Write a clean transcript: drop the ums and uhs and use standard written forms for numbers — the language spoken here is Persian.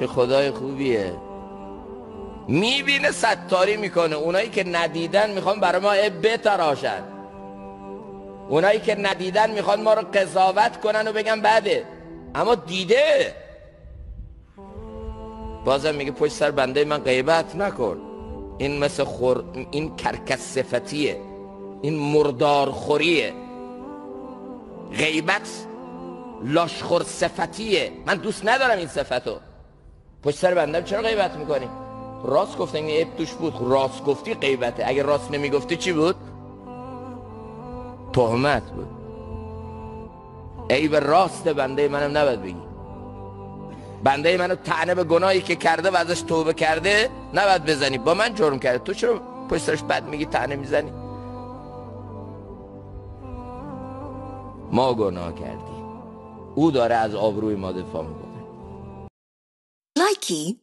چه خدای خوبیه، میبینه ستاری میکنه. اونایی که ندیدن میخوان برای ما بتراشن، اونایی که ندیدن میخوان ما رو قضاوت کنن و بگن بده، اما دیده. بازم میگه پشت سر بنده من غیبت نکن. این مثل این کرکس صفتیه، این مردارخوریه. غیبت لاشخور صفتیه. من دوست ندارم این صفتو. پشت سر بندم چرا غیبت میکنی؟ راست گفتن این عیب توش بود. راست گفتی غیبته، اگه راست نمیگفتی چی بود؟ تهمت بود. عیب راست بنده منم نباید بگی. بنده منو طعنه به گناهی که کرده و ازش توبه کرده نباید بزنی. با من جرم کرده، تو چرا پشت سرش بد میگی، طعنه میزنی؟ ما گناه کردیم، او داره از آبروی ما دفاع میکنه. لایکی